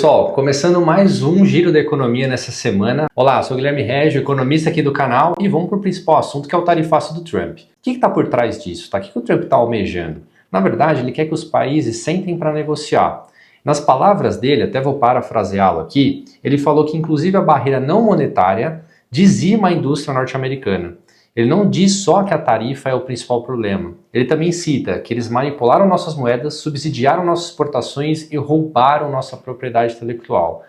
Pessoal, começando mais um Giro da Economia nessa semana. Olá, sou o Guilherme Régio, economista aqui do canal, e vamos para o principal assunto, que é o tarifaço do Trump. O que está por trás disso? Tá? O que o Trump está almejando? Na verdade, ele quer que os países sentem para negociar. Nas palavras dele, até vou parafraseá-lo aqui, ele falou que inclusive a barreira não monetária dizima a indústria norte-americana. Ele não diz só que a tarifa é o principal problema. Ele também cita que eles manipularam nossas moedas, subsidiaram nossas exportações e roubaram nossa propriedade intelectual.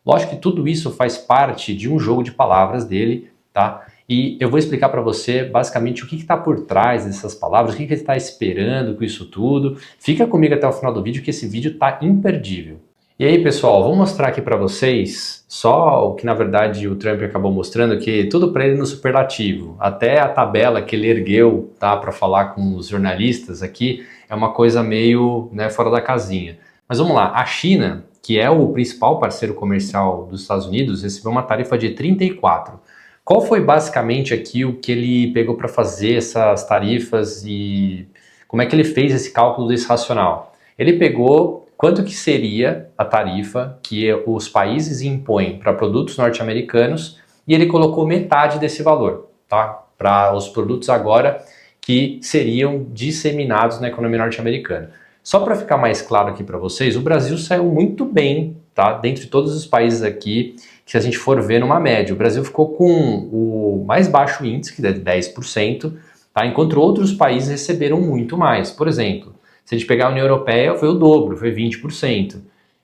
Lógico que tudo isso faz parte de um jogo de palavras dele, tá? E eu vou explicar para você basicamente o que está por trás dessas palavras, o que ele está esperando com isso tudo. Fica comigo até o final do vídeo que esse vídeo está imperdível. E aí, pessoal, vou mostrar aqui para vocês só o que na verdade o Trump acabou mostrando, que tudo para ele no superlativo. Até a tabela que ele ergueu, tá, para falar com os jornalistas aqui é uma coisa meio, né, fora da casinha. Mas vamos lá, a China, que é o principal parceiro comercial dos Estados Unidos, recebeu uma tarifa de 34. Qual foi basicamente aqui o que ele pegou para fazer essas tarifas e como é que ele fez esse cálculo desse racional? Ele pegou quanto que seria a tarifa que os países impõem para produtos norte-americanos e ele colocou metade desse valor, tá? Para os produtos agora que seriam disseminados na economia norte-americana. Só para ficar mais claro aqui para vocês, o Brasil saiu muito bem, tá? Dentre todos os países aqui, que se a gente for ver numa média, o Brasil ficou com o mais baixo índice, que é de 10%, tá? Enquanto outros países receberam muito mais. Por exemplo, se a gente pegar a União Europeia, foi o dobro, foi 20%.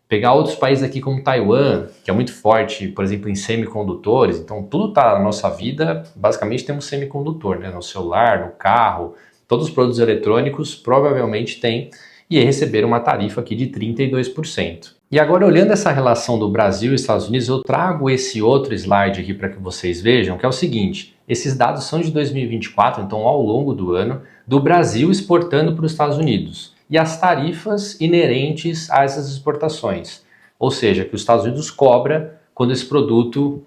Pegar outros países aqui como Taiwan, que é muito forte, por exemplo, em semicondutores, então tudo está na nossa vida, basicamente temos semicondutor, né? No celular, no carro, todos os produtos eletrônicos provavelmente têm, e aí receberam uma tarifa aqui de 32%. E agora, olhando essa relação do Brasil e Estados Unidos, eu trago esse outro slide aqui para que vocês vejam, que é o seguinte: esses dados são de 2024, então ao longo do ano, do Brasil exportando para os Estados Unidos, e as tarifas inerentes a essas exportações, ou seja, que os Estados Unidos cobra quando esse produto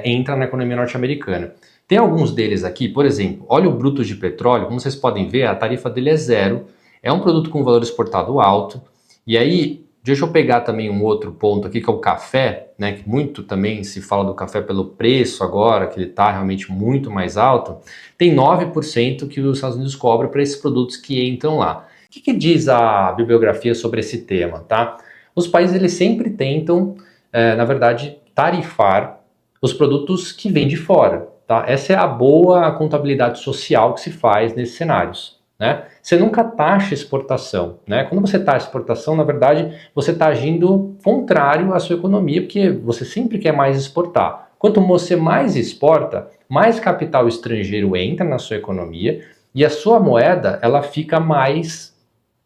entra na economia norte-americana. Tem alguns deles aqui, por exemplo, óleo bruto de petróleo, como vocês podem ver, a tarifa dele é zero, é um produto com valor exportado alto, e aí deixa eu pegar também um outro ponto aqui, que é o café, né, que muito também se fala do café pelo preço agora, que ele está realmente muito mais alto. Tem 9% que os Estados Unidos cobram para esses produtos que entram lá. O que diz a bibliografia sobre esse tema, tá? Os países eles sempre tentam, na verdade, tarifar os produtos que vêm de fora, tá? Essa é a boa contabilidade social que se faz nesses cenários, né? Você nunca taxa exportação, né? Quando você taxa exportação, na verdade, você está agindo contrário à sua economia, porque você sempre quer mais exportar. Quanto você mais exporta, mais capital estrangeiro entra na sua economia e a sua moeda ela fica mais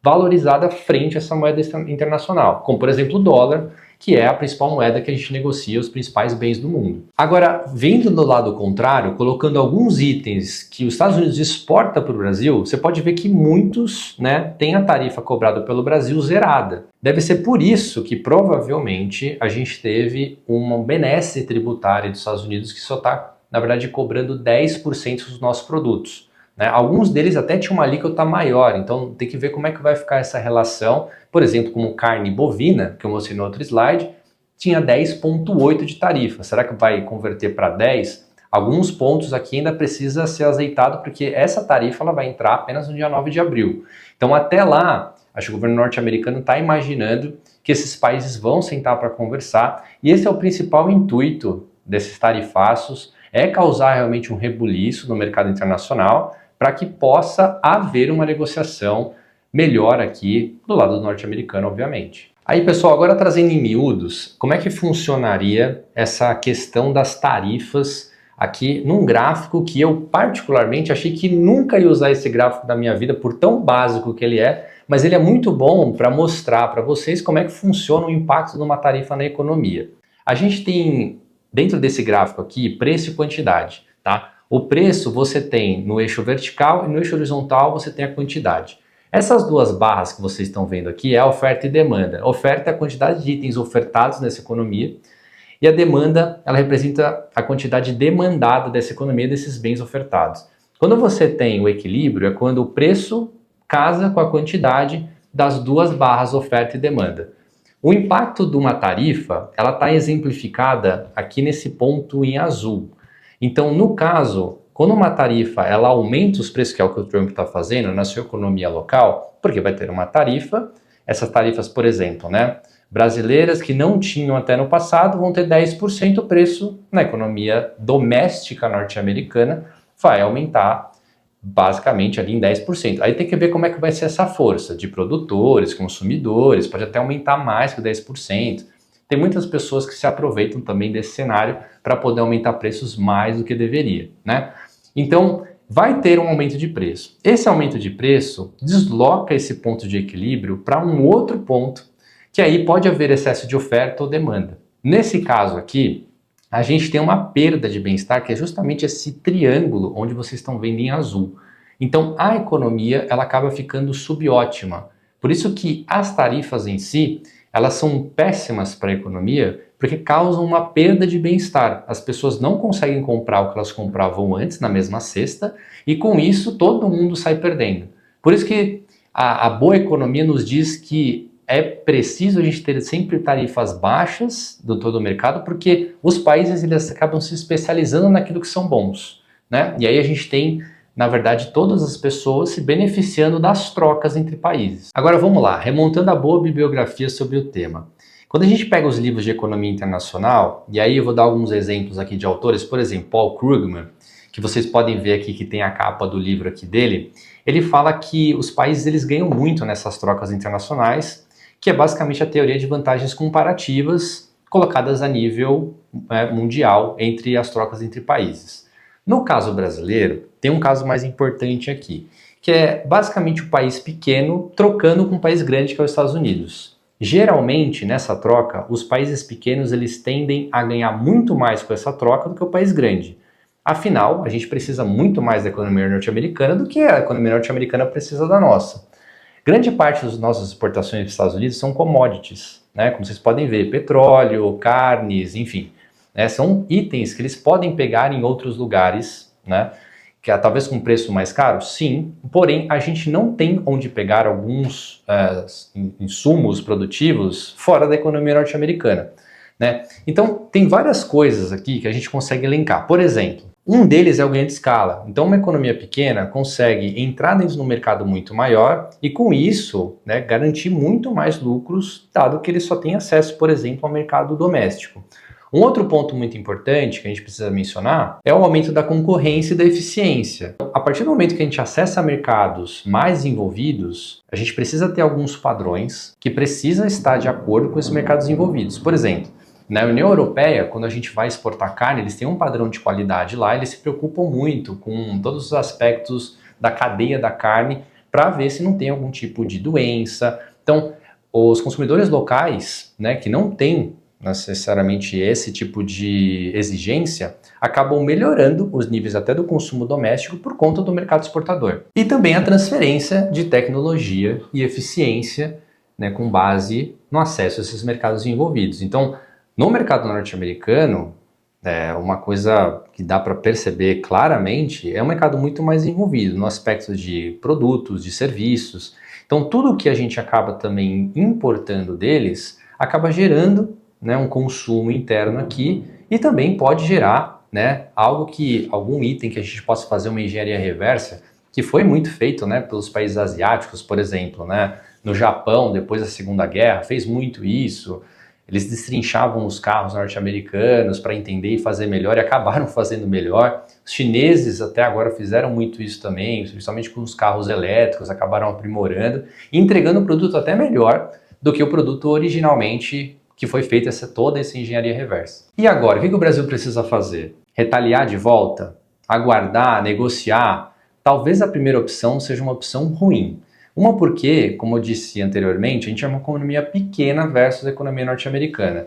valorizada frente a essa moeda internacional, como por exemplo o dólar, que é a principal moeda que a gente negocia os principais bens do mundo. Agora, vendo do lado contrário, colocando alguns itens que os Estados Unidos exporta para o Brasil, você pode ver que muitos, né, têm a tarifa cobrada pelo Brasil zerada. Deve ser por isso que provavelmente a gente teve uma benesse tributária dos Estados Unidos que só está, na verdade, cobrando 10% dos nossos produtos. Né? Alguns deles até tinham uma alíquota maior, então tem que ver como é que vai ficar essa relação. Por exemplo, como carne bovina, que eu mostrei no outro slide, tinha 10,8 de tarifa. Será que vai converter para 10? Alguns pontos aqui ainda precisa ser azeitado, porque essa tarifa ela vai entrar apenas no dia 9 de abril. Então até lá, acho que o governo norte-americano está imaginando que esses países vão sentar para conversar, e esse é o principal intuito desses tarifaços, é causar realmente um rebuliço no mercado internacional, para que possa haver uma negociação melhor aqui do lado norte-americano, obviamente. Aí, pessoal, agora trazendo em miúdos, como é que funcionaria essa questão das tarifas aqui num gráfico que eu particularmente achei que nunca ia usar esse gráfico da minha vida por tão básico que ele é, mas ele é muito bom para mostrar para vocês como é que funciona o impacto de uma tarifa na economia. A gente tem, dentro desse gráfico aqui, preço e quantidade, tá? O preço você tem no eixo vertical e no eixo horizontal você tem a quantidade. Essas duas barras que vocês estão vendo aqui é a oferta e demanda. A oferta é a quantidade de itens ofertados nessa economia e a demanda ela representa a quantidade demandada dessa economia, desses bens ofertados. Quando você tem o equilíbrio é quando o preço casa com a quantidade das duas barras oferta e demanda. O impacto de uma tarifa, ela está exemplificada aqui nesse ponto em azul. Então, no caso, quando uma tarifa ela aumenta os preços, que é o que o Trump está fazendo na sua economia local, porque vai ter uma tarifa, essas tarifas, por exemplo, né, brasileiras que não tinham até no passado vão ter 10% o preço na economia doméstica norte-americana, vai aumentar basicamente ali em 10%. Aí tem que ver como é que vai ser essa força de produtores, consumidores, pode até aumentar mais que 10%. Tem muitas pessoas que se aproveitam também desse cenário para poder aumentar preços mais do que deveria, né? Então, vai ter um aumento de preço. Esse aumento de preço desloca esse ponto de equilíbrio para um outro ponto, que aí pode haver excesso de oferta ou demanda. Nesse caso aqui, a gente tem uma perda de bem-estar, que é justamente esse triângulo onde vocês estão vendo em azul. Então, a economia ela acaba ficando subótima. Por isso que as tarifas em si, elas são péssimas para a economia, porque causam uma perda de bem-estar. As pessoas não conseguem comprar o que elas compravam antes na mesma cesta, e com isso todo mundo sai perdendo. Por isso que a boa economia nos diz que é preciso a gente ter sempre tarifas baixas do todo o mercado, porque os países eles acabam se especializando naquilo que são bons, né? E aí a gente tem, na verdade, todas as pessoas se beneficiando das trocas entre países. Agora vamos lá, remontando a boa bibliografia sobre o tema. Quando a gente pega os livros de economia internacional, e aí eu vou dar alguns exemplos aqui de autores, por exemplo, Paul Krugman, que vocês podem ver aqui que tem a capa do livro aqui dele, ele fala que os países eles ganham muito nessas trocas internacionais, que é basicamente a teoria de vantagens comparativas colocadas a nível mundial entre as trocas entre países. No caso brasileiro, tem um caso mais importante aqui, que é basicamente o país pequeno trocando com um país grande que é os Estados Unidos. Geralmente, nessa troca, os países pequenos eles tendem a ganhar muito mais com essa troca do que o país grande. Afinal, a gente precisa muito mais da economia norte-americana do que a economia norte-americana precisa da nossa. Grande parte das nossas exportações dos Estados Unidos são commodities, né? Como vocês podem ver, petróleo, carnes, enfim. Né? São itens que eles podem pegar em outros lugares, né? Que é, talvez com preço mais caro, sim, porém a gente não tem onde pegar alguns insumos produtivos fora da economia norte-americana, né? Então tem várias coisas aqui que a gente consegue elencar. Por exemplo, um deles é o ganho de escala. Então uma economia pequena consegue entrar dentro de um mercado muito maior e com isso, né, garantir muito mais lucros, dado que ele só tem acesso, por exemplo, ao mercado doméstico. Um outro ponto muito importante que a gente precisa mencionar é o aumento da concorrência e da eficiência. A partir do momento que a gente acessa mercados mais envolvidos, a gente precisa ter alguns padrões que precisam estar de acordo com esses mercados envolvidos. Por exemplo, na União Europeia, quando a gente vai exportar carne, eles têm um padrão de qualidade lá, eles se preocupam muito com todos os aspectos da cadeia da carne para ver se não tem algum tipo de doença. Então, os consumidores locais, né, que não têm necessariamente esse tipo de exigência, acabam melhorando os níveis até do consumo doméstico por conta do mercado exportador. E também a transferência de tecnologia e eficiência, né, com base no acesso a esses mercados envolvidos. Então, no mercado norte-americano, uma coisa que dá para perceber claramente é um mercado muito mais envolvido no aspecto de produtos, de serviços. Então, tudo que a gente acaba também importando deles acaba gerando, né, um consumo interno aqui e também pode gerar, né, algum item que a gente possa fazer uma engenharia reversa, que foi muito feito, né, pelos países asiáticos, por exemplo, né, no Japão, depois da Segunda Guerra, fez muito isso. Eles destrinchavam os carros norte-americanos para entender e fazer melhor e acabaram fazendo melhor. Os chineses até agora fizeram muito isso também, principalmente com os carros elétricos, acabaram aprimorando e entregando um produto até melhor do que o produto originalmente que foi feita toda essa engenharia reversa. E agora, o que o Brasil precisa fazer? Retaliar de volta? Aguardar? Negociar? Talvez a primeira opção seja uma opção ruim. Uma porque, como eu disse anteriormente, a gente é uma economia pequena versus a economia norte-americana.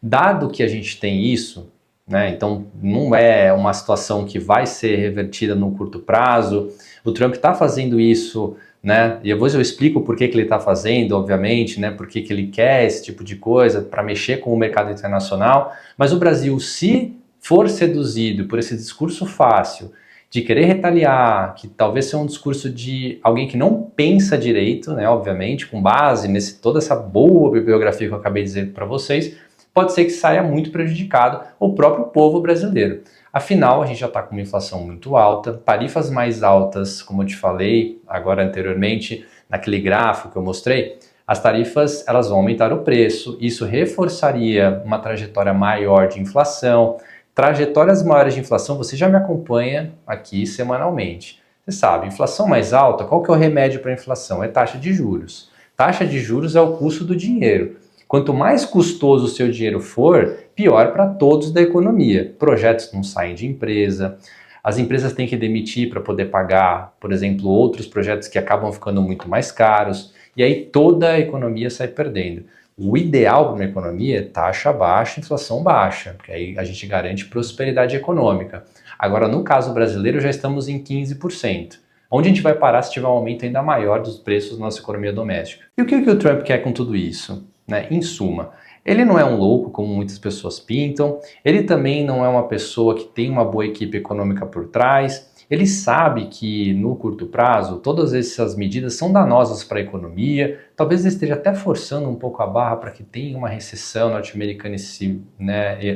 Dado que a gente tem isso, né, então não é uma situação que vai ser revertida no curto prazo, o Trump está fazendo isso, né, e depois eu explico por que ele está fazendo, obviamente, né, por que ele quer esse tipo de coisa, para mexer com o mercado internacional, mas o Brasil, se for seduzido por esse discurso fácil de querer retaliar, que talvez seja um discurso de alguém que não pensa direito, né, obviamente, com base toda essa boa bibliografia que eu acabei de dizer para vocês, pode ser que saia muito prejudicado o próprio povo brasileiro. Afinal, a gente já está com uma inflação muito alta, tarifas mais altas, como eu te falei agora anteriormente, naquele gráfico que eu mostrei, as tarifas elas vão aumentar o preço, isso reforçaria uma trajetória maior de inflação. Trajetórias maiores de inflação, você já me acompanha aqui semanalmente. Você sabe, inflação mais alta, qual que é o remédio para a inflação? É taxa de juros. Taxa de juros é o custo do dinheiro. Quanto mais custoso o seu dinheiro for, pior para todos da economia. Projetos não saem de empresa, as empresas têm que demitir para poder pagar, por exemplo, outros projetos que acabam ficando muito mais caros, e aí toda a economia sai perdendo. O ideal para uma economia é taxa baixa, inflação baixa, porque aí a gente garante prosperidade econômica. Agora, no caso brasileiro, já estamos em 15%. Onde a gente vai parar se tiver um aumento ainda maior dos preços da nossa economia doméstica? E o que o Trump quer com tudo isso? Né? Em suma, ele não é um louco, como muitas pessoas pintam, ele também não é uma pessoa que tem uma boa equipe econômica por trás, ele sabe que no curto prazo todas essas medidas são danosas para a economia, talvez ele esteja até forçando um pouco a barra para que tenha uma recessão norte-americana esse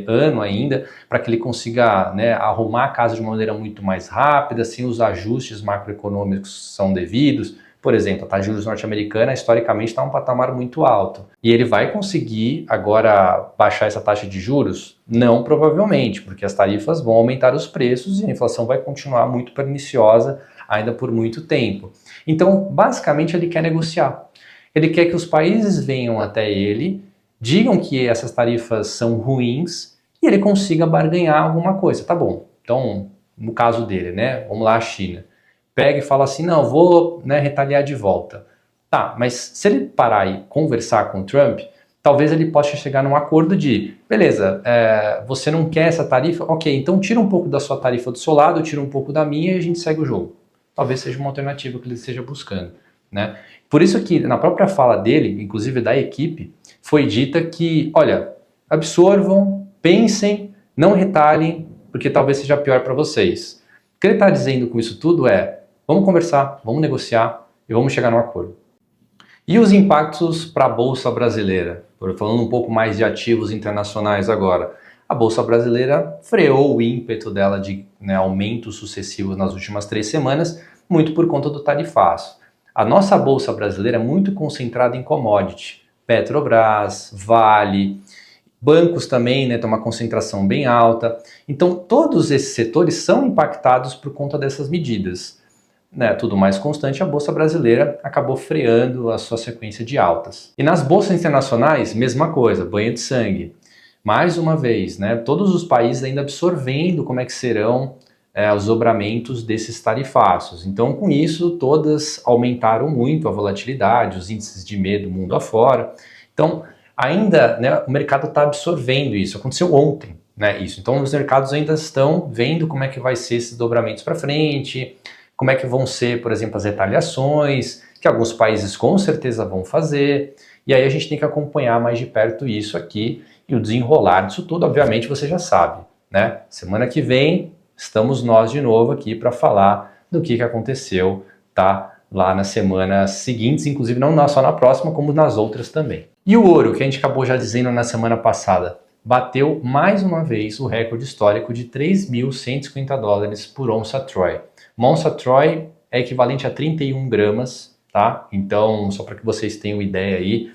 ano ainda, para que ele consiga arrumar a casa de uma maneira muito mais rápida, sem os ajustes macroeconômicos que são devidos. Por exemplo, a taxa de juros norte-americana historicamente está em um patamar muito alto. E ele vai conseguir agora baixar essa taxa de juros? Não, provavelmente, porque as tarifas vão aumentar os preços e a inflação vai continuar muito perniciosa ainda por muito tempo. Então, basicamente, ele quer negociar. Ele quer que os países venham até ele, digam que essas tarifas são ruins e ele consiga barganhar alguma coisa. Tá bom, então, no caso dele, vamos lá, a China. Pega e fala assim, não, vou retaliar de volta. Tá, mas se ele parar e conversar com o Trump, talvez ele possa chegar num acordo de, beleza, você não quer essa tarifa? Ok, então tira um pouco da sua tarifa do seu lado, tira um pouco da minha e a gente segue o jogo. Talvez seja uma alternativa que ele esteja buscando. Por isso que na própria fala dele, inclusive da equipe, foi dita que, olha, absorvam, pensem, não retalhem, porque talvez seja pior para vocês. O que ele está dizendo com isso tudo é, vamos conversar, vamos negociar e vamos chegar num acordo. E os impactos para a Bolsa Brasileira? Falando um pouco mais de ativos internacionais agora. A Bolsa Brasileira freou o ímpeto dela de aumentos sucessivos nas últimas 3 semanas, muito por conta do tarifaço. A nossa Bolsa Brasileira é muito concentrada em commodity. Petrobras, Vale, bancos também tem uma concentração bem alta. Então todos esses setores são impactados por conta dessas medidas. Tudo mais constante, a Bolsa Brasileira acabou freando a sua sequência de altas. E nas bolsas internacionais, mesma coisa, banho de sangue. Mais uma vez, todos os países ainda absorvendo como é que serão os dobramentos desses tarifaços. Então, com isso, todas aumentaram muito a volatilidade, os índices de medo mundo afora. Então, ainda o mercado está absorvendo isso. Aconteceu ontem, isso. Então, os mercados ainda estão vendo como é que vai ser esses dobramentos para frente, como é que vão ser, por exemplo, as retaliações, que alguns países com certeza vão fazer, e aí a gente tem que acompanhar mais de perto isso aqui, e o desenrolar disso tudo, obviamente, você já sabe, Semana que vem, estamos nós de novo aqui para falar do que aconteceu, lá nas semanas seguintes, inclusive não só na próxima, como nas outras também. E o ouro, que a gente acabou já dizendo na semana passada, bateu mais uma vez o recorde histórico de $3.150 por onça Troy. Uma onça Troy é equivalente a 31 gramas, Então, só para que vocês tenham ideia aí,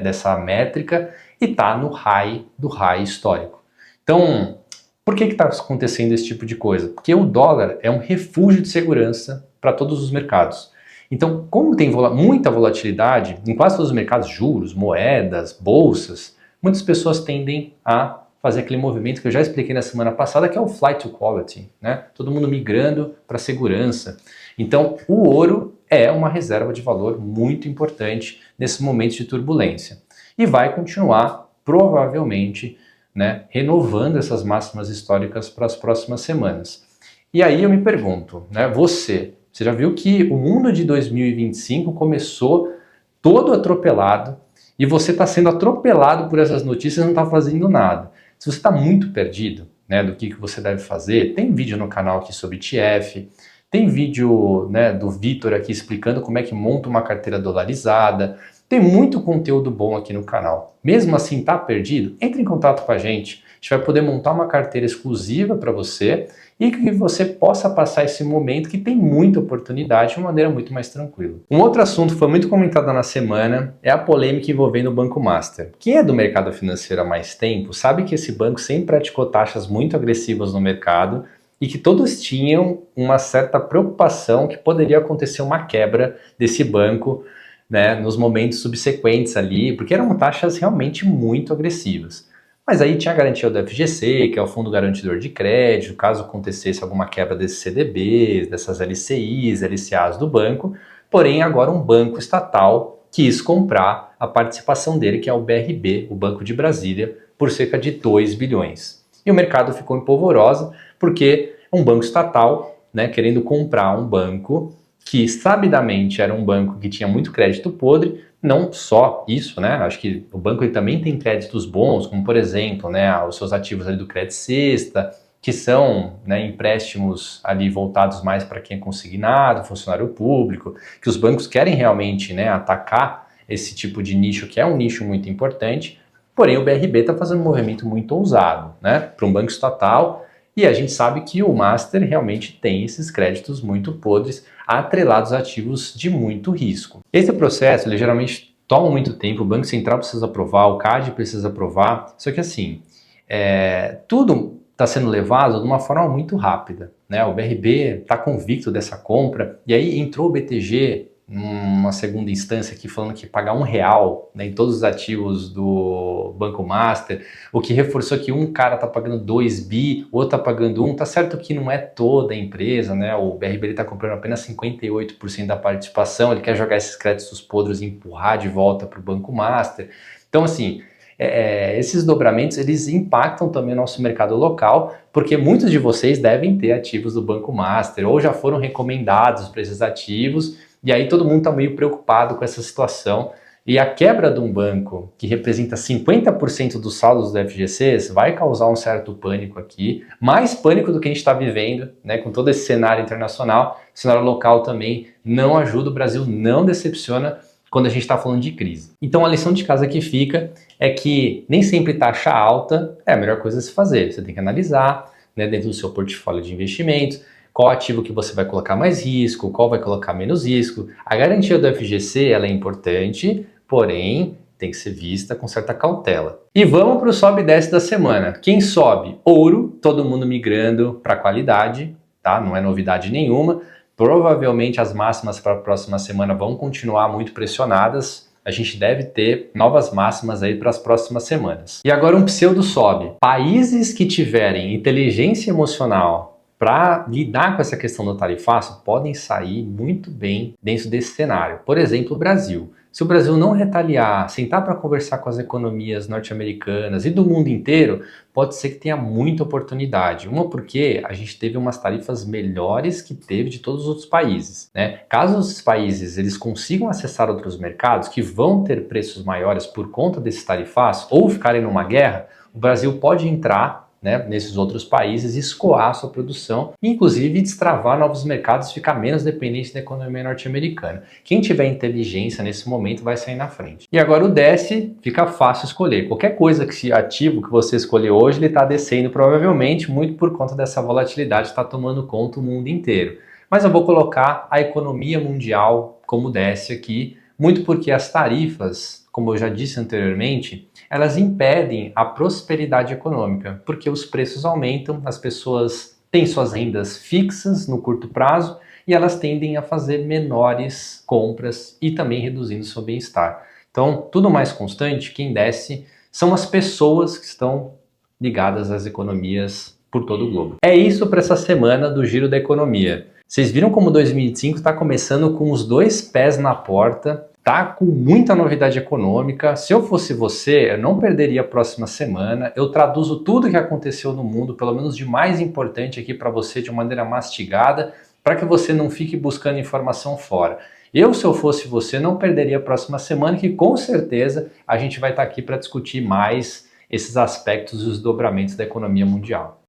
dessa métrica, e está no high do high histórico. Então, por que está acontecendo esse tipo de coisa? Porque o dólar é um refúgio de segurança para todos os mercados. Então, como tem muita volatilidade em quase todos os mercados, juros, moedas, bolsas, muitas pessoas tendem a fazer aquele movimento que eu já expliquei na semana passada, que é o flight to quality, Todo mundo migrando para segurança. Então, o ouro é uma reserva de valor muito importante nesse momento de turbulência. E vai continuar, provavelmente, renovando essas máximas históricas para as próximas semanas. E aí eu me pergunto, você já viu que o mundo de 2025 começou todo atropelado e você está sendo atropelado por essas notícias e não está fazendo nada. Se você está muito perdido, né, do que você deve fazer. Tem vídeo no canal aqui sobre ETF, tem vídeo, né, do Vitor aqui explicando como é que monta uma carteira dolarizada. Tem muito conteúdo bom aqui no canal. Mesmo assim, tá perdido? Entre em contato com a gente. A gente vai poder montar uma carteira exclusiva para você e que você possa passar esse momento que tem muita oportunidade de uma maneira muito mais tranquila. Um outro assunto que foi muito comentado na semana é a polêmica envolvendo o Banco Master. Quem é do mercado financeiro há mais tempo sabe que esse banco sempre praticou taxas muito agressivas no mercado e que todos tinham uma certa preocupação que poderia acontecer uma quebra desse banco, né, nos momentos subsequentes ali, porque eram taxas realmente muito agressivas. Mas aí tinha a garantia do FGC, que é o Fundo Garantidor de Crédito, caso acontecesse alguma quebra desses CDBs, dessas LCIs, LCAs do banco. Porém, agora um banco estatal quis comprar a participação dele, que é o BRB, o Banco de Brasília, por cerca de 2 bilhões. E o mercado ficou em polvorosa, porque um banco estatal, né, querendo comprar um banco que sabidamente era um banco que tinha muito crédito podre. Não só isso, né? Acho que o banco ele também tem créditos bons, como por exemplo, né, os seus ativos ali do Crédito Sexta, que são, né, empréstimos ali voltados mais para quem é consignado, funcionário público, que os bancos querem realmente, né, atacar esse tipo de nicho, que é um nicho muito importante. Porém, o BRB está fazendo um movimento muito ousado, né, para um banco estatal. E a gente sabe que o Master realmente tem esses créditos muito podres atrelados a ativos de muito risco. Esse processo, ele geralmente toma muito tempo, o Banco Central precisa aprovar, o CAD precisa aprovar, só que assim, tudo está sendo levado de uma forma muito rápida, né? O BRB está convicto dessa compra, e aí entrou o BTG numa segunda instância aqui falando que pagar R$1, né, em todos os ativos do Banco Master, o que reforçou que um cara está pagando 2 bi, o outro está pagando 1, tá certo que não é toda a empresa, né, o BRB está comprando apenas 58% da participação, ele quer jogar esses créditos podres e empurrar de volta para o Banco Master. Então assim, esses dobramentos eles impactam também o nosso mercado local, porque muitos de vocês devem ter ativos do Banco Master ou já foram recomendados para esses ativos. E aí todo mundo está meio preocupado com essa situação. E a quebra de um banco que representa 50% dos saldos do FGCs vai causar um certo pânico aqui, mais pânico do que a gente está vivendo, né, com todo esse cenário internacional. O cenário local também não ajuda, o Brasil não decepciona quando a gente está falando de crise. Então a lição de casa que fica é que nem sempre taxa alta é a melhor coisa a se fazer. Você tem que analisar, né, dentro do seu portfólio de investimentos, qual ativo que você vai colocar mais risco, qual vai colocar menos risco. A garantia do FGC ela é importante, porém tem que ser vista com certa cautela. E vamos para o sobe e desce da semana. Quem sobe? Ouro, todo mundo migrando para qualidade, tá? Não é novidade nenhuma. Provavelmente as máximas para a próxima semana vão continuar muito pressionadas. A gente deve ter novas máximas aí para as próximas semanas. E agora um pseudo sobe. Países que tiverem inteligência emocional para lidar com essa questão do tarifaço podem sair muito bem dentro desse cenário. Por exemplo, o Brasil. Se o Brasil não retaliar, sentar para conversar com as economias norte-americanas e do mundo inteiro, pode ser que tenha muita oportunidade. Uma porque a gente teve umas tarifas melhores que teve de todos os outros países, né? Caso os países eles consigam acessar outros mercados que vão ter preços maiores por conta desses tarifaços ou ficarem numa guerra, o Brasil pode entrar, né, nesses outros países, escoar a sua produção, inclusive destravar novos mercados e ficar menos dependente da economia norte-americana. Quem tiver inteligência nesse momento vai sair na frente. E agora o desce, fica fácil escolher. Qualquer coisa que ativo que você escolher hoje, ele está descendo provavelmente, muito por conta dessa volatilidade que está tomando conta o mundo inteiro. Mas eu vou colocar a economia mundial como desce aqui, muito porque as tarifas, como eu já disse anteriormente, elas impedem a prosperidade econômica, porque os preços aumentam, as pessoas têm suas rendas fixas no curto prazo e elas tendem a fazer menores compras e também reduzindo seu bem-estar. Então, tudo mais constante, quem desce são as pessoas que estão ligadas às economias por todo o globo. É isso para essa semana do Giro da Economia. Vocês viram como 2025 está começando com os dois pés na porta, tá com muita novidade econômica. Se eu fosse você, eu não perderia a próxima semana. Eu traduzo tudo o que aconteceu no mundo, pelo menos de mais importante aqui para você, de maneira mastigada, para que você não fique buscando informação fora. Eu, se eu fosse você, não perderia a próxima semana, que com certeza a gente vai estar aqui para discutir mais esses aspectos e os dobramentos da economia mundial.